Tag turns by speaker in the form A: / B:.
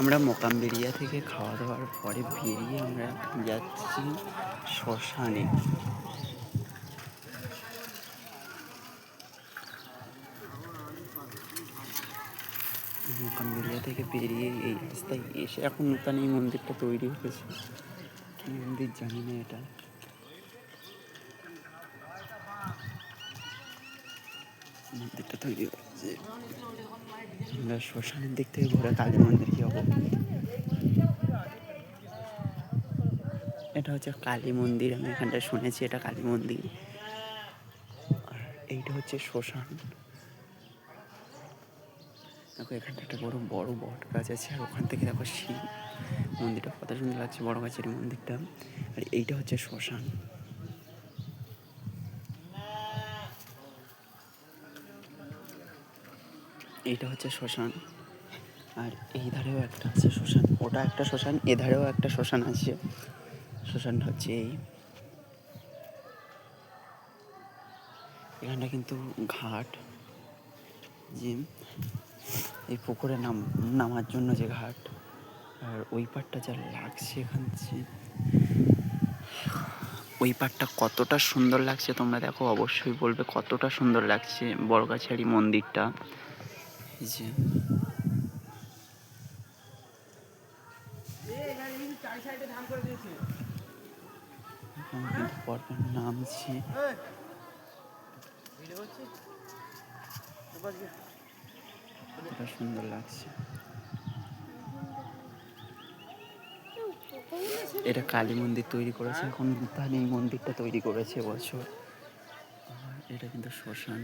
A: আমরা মোকামবেড়িয়া থেকে খাওয়া দাওয়ার পরে বেরিয়ে আমরা যাচ্ছি শ্মশানে। মোকামবেড়িয়া থেকে বেরিয়ে এই রাস্তায় এসে এখন নতুন এই মন্দিরটা তৈরি হয়েছে। কি মন্দির জানি না এটা। মন্দিরটা তৈরি হয়েছে। আমরা শ্মশানের দিক থেকে ঘোরা কালী মন্দির যাবো। এটা হচ্ছে কালী মন্দির, আমি এখানটা শুনেছি এটা কালী মন্দির। আর এইটা হচ্ছে শ্মশান। দেখো এখানটা একটা বড় বড় বট গাছ আছে, আর ওখান থেকে দেখো শিব মন্দিরটা কত সুন্দর লাগছে, বড় গাছের মন্দিরটা। আর এইটা হচ্ছে শ্মশান। এইটা হচ্ছে শ্মশান। আর এই ধারেও একটা আছে শ্মশান, ওটা একটা শ্মশান, এ ধারেও একটা শ্মশান আছে। শ্মশানটা হচ্ছে এই। এখানটা কিন্তু ঘাট, যে এই পুকুরে নামার জন্য যে ঘাট। আর ওই পাড়টা যা লাগছে এখান থেকে, ওই পাড়টা কতটা সুন্দর লাগছে তোমরা দেখো, অবশ্যই বলবে কতটা সুন্দর লাগছে বড়গাছারি মন্দিরটা। এই যে পরপর নামছি, কতটা সুন্দর লাগছে। এটা কালী মন্দির তৈরি করেছে এখন, তাহলে এই মন্দিরটা তৈরি করেছে বছর। আর এটা কিন্তু শ্মশান।